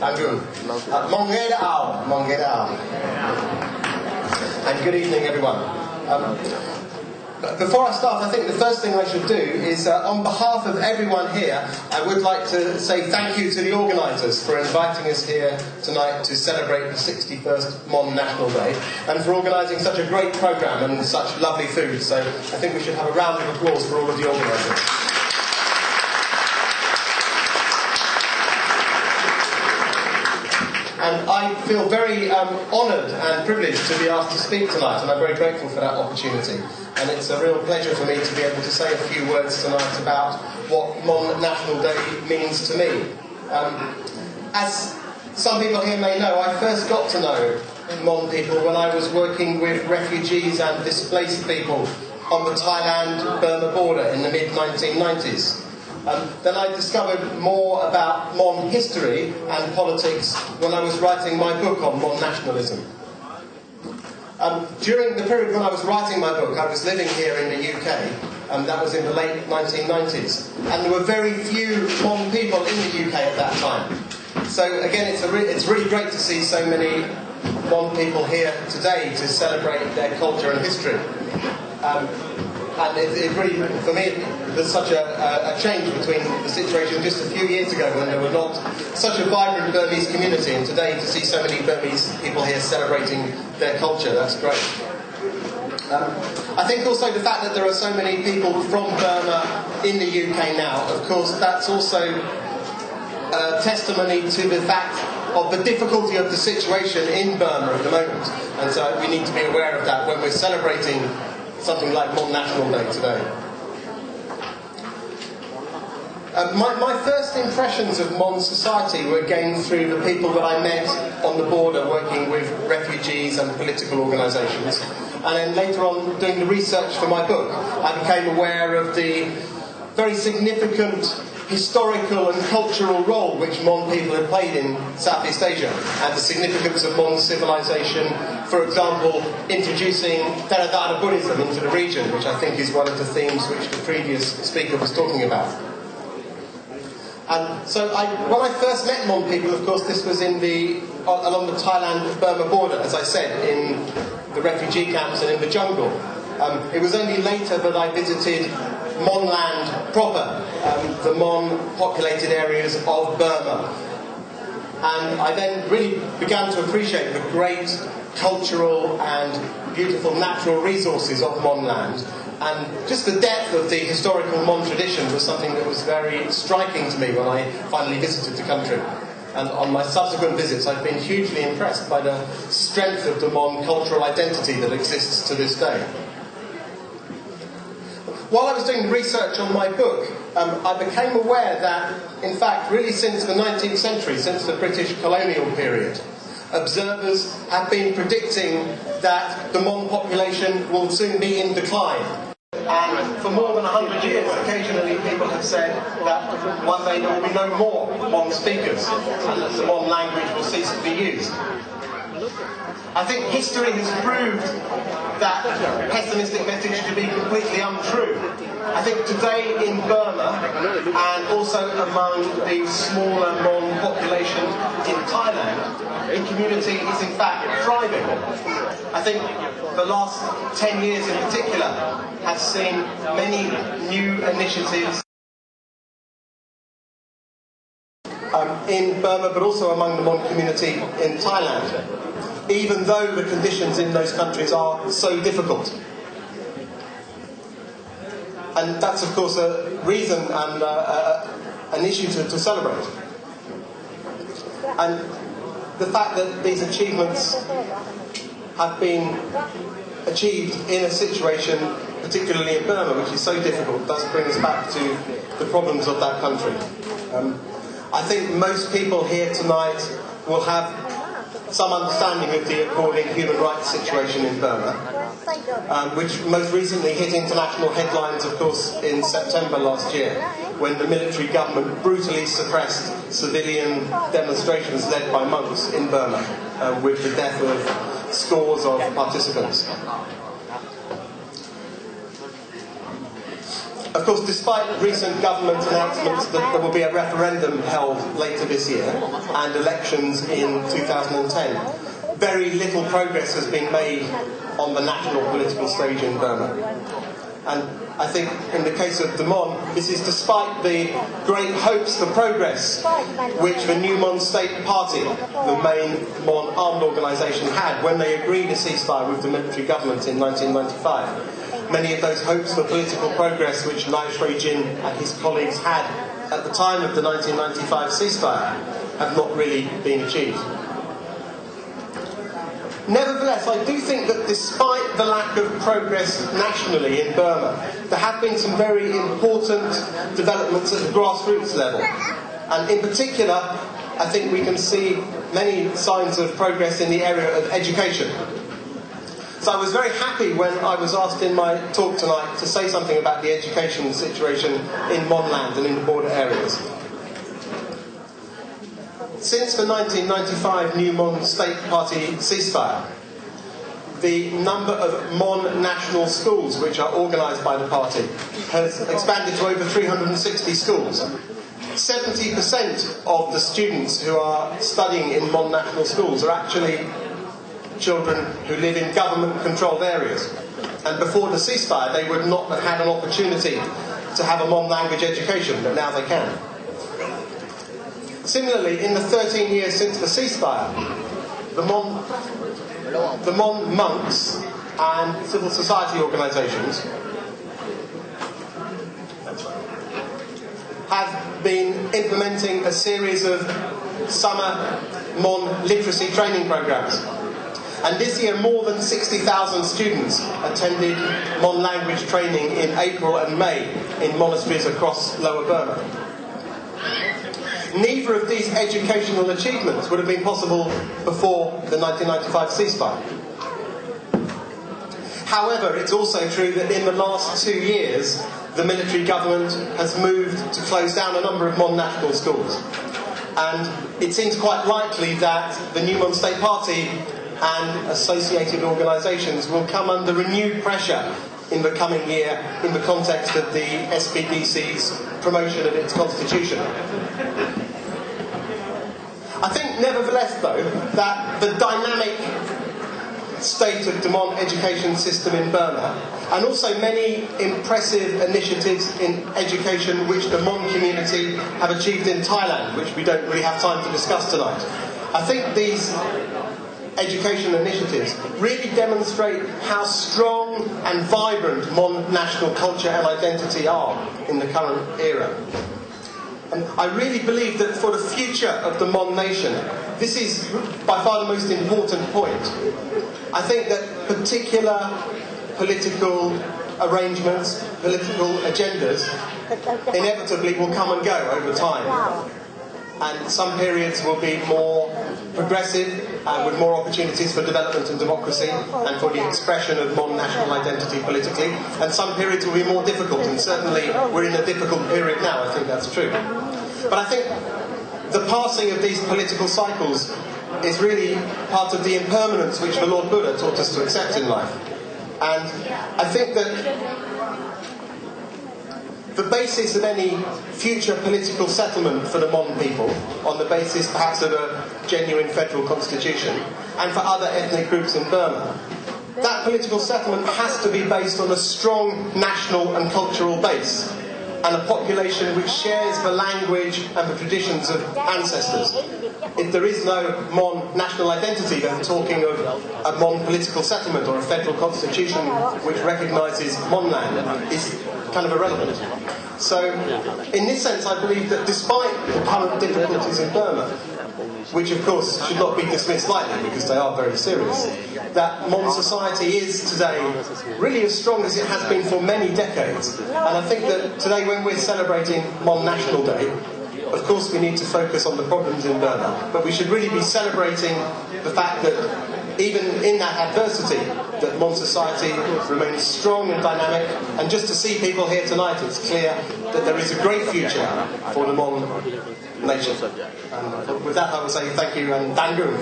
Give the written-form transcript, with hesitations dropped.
And good evening, everyone. Before I start, I think the first thing I should do is, on behalf of everyone here, I would like to say thank you to the organisers for inviting us here tonight to celebrate the 61st Mon National Day, and for organising such a great programme and such lovely food. So I think we should have a round of applause for all of the organisers. And I feel very honoured and privileged to be asked to speak tonight, and I'm very grateful for that opportunity. And it's a real pleasure for me to be able to say a few words tonight about what Mon National Day means to me. As some people here may know, I first got to know Mon people when I was working with refugees and displaced people on the Thailand-Burma border in the mid-1990s. Then I discovered more about Mon history and politics when I was writing my book on Mon nationalism. During the period when I was writing my book, I was living here in the UK, and that was in the late 1990s. And there were very few Mon people in the UK at that time. So again, it's really great to see so many Mon people here today to celebrate their culture and history. And it really, for me, there's such a change between the situation just a few years ago when there were not such a vibrant Burmese community, and today to see so many Burmese people here celebrating their culture, that's great. I think also the fact that there are so many people from Burma in the UK now, of course, that's also a testimony to the fact of the difficulty of the situation in Burma at the moment. And so we need to be aware of that when we're celebrating something like Mon National Day today. My first impressions of Mon society were gained through the people that I met on the border working with refugees and political organisations. And then later on, doing the research for my book, I became aware of the very significant historical and cultural role which Mon people have played in Southeast Asia, and the significance of Mon civilization, for example, introducing Theravada Buddhism into the region, which I think is one of the themes which the previous speaker was talking about. And so when I first met Mon people, of course, this was along the Thailand-Burma border, as I said, in the refugee camps and in the jungle. It was only later that I visited Mon land proper, the Mon populated areas of Burma. And I then really began to appreciate the great cultural and beautiful natural resources of Mon land. And just the depth of the historical Mon tradition was something that was very striking to me when I finally visited the country. And on my subsequent visits, I've been hugely impressed by the strength of the Mon cultural identity that exists to this day. While I was doing research on my book, I became aware that, in fact, really since the 19th century, since the British colonial period, observers have been predicting that the Mon population will soon be in decline. And for more than 100 years, occasionally people have said that one day there will be no more Mon speakers, and that the Mon language will cease to be used. I think history has proved that pessimistic message to be completely untrue. I think today in Burma, and also among the smaller Mon population in Thailand, the community is in fact thriving. I think the last 10 years in particular have seen many new initiatives in Burma, but also among the Mon community in Thailand, even though the conditions in those countries are so difficult. And that's, of course, a reason and an issue to celebrate. And the fact that these achievements have been achieved in a situation, particularly in Burma, which is so difficult, does bring us back to the problems of that country. I think most people here tonight will have some understanding of the appalling human rights situation in Burma, which most recently hit international headlines, of course, in September last year, when the military government brutally suppressed civilian demonstrations led by monks in Burma, with the death of scores of participants. Of course, despite recent government announcements that there will be a referendum held later this year and elections in 2010, very little progress has been made on the national political stage in Burma. And I think in the case of the Mon, this is despite the great hopes for progress which the New Mon State Party, the main Mon armed organisation, had when they agreed a ceasefire with the military government in 1995. Many of those hopes for political progress which Lai Shui-jin and his colleagues had at the time of the 1995 ceasefire have not really been achieved. Nevertheless, I do think that despite the lack of progress nationally in Burma, there have been some very important developments at the grassroots level. And in particular, I think we can see many signs of progress in the area of education. So I was very happy when I was asked in my talk tonight to say something about the education situation in Monland and in the border areas. Since the 1995 New Mon State Party ceasefire, the number of Mon national schools which are organised by the party has expanded to over 360 schools. 70% of the students who are studying in Mon national schools are actually children who live in government-controlled areas. And before the ceasefire, they would not have had an opportunity to have a Mon language education, but now they can. Similarly, in the 13 years since the ceasefire, the Mon monks and civil society organisations have been implementing a series of summer Mon literacy training programmes. And this year, more than 60,000 students attended Mon language training in April and May in monasteries across Lower Burma. Neither of these educational achievements would have been possible before the 1995 ceasefire. However, it's also true that in the last 2 years, the military government has moved to close down a number of Mon national schools. And it seems quite likely that the New Mon State Party and associated organisations will come under renewed pressure in the coming year in the context of the SPDC's promotion of its constitution. I think, nevertheless, though, that the dynamic state of the Mon education system in Burma, and also many impressive initiatives in education which the Mon community have achieved in Thailand, which we don't really have time to discuss tonight, I think these education initiatives really demonstrate how strong and vibrant Mon national culture and identity are in the current era. And I really believe that for the future of the Mon nation, this is by far the most important point. I think that particular political arrangements, political agendas, inevitably will come and go over time. And some periods will be more progressive and with more opportunities for development and democracy and for the expression of Mon national identity politically. And some periods will be more difficult, and certainly we're in a difficult period now, I think that's true. But I think the passing of these political cycles is really part of the impermanence which the Lord Buddha taught us to accept in life. And I think that the basis of any future political settlement for the Mon people, on the basis perhaps of a genuine federal constitution, and for other ethnic groups in Burma, that political settlement has to be based on a strong national and cultural base, and a population which shares the language and the traditions of ancestors. If there is no Mon national identity, then talking of a Mon political settlement or a federal constitution which recognises Monland is kind of irrelevant. So, in this sense, I believe that despite the current difficulties in Burma, which of course should not be dismissed lightly because they are very serious, that Mon society is today really as strong as it has been for many decades. And I think that today, when we're celebrating Mon National Day, of course we need to focus on the problems in Burma, but we should really be celebrating the fact that even in that adversity, that Mon society remains strong and dynamic. And just to see people here tonight, it's clear that there is a great future for the Mon nation. And with that, I would say thank you and dangoon.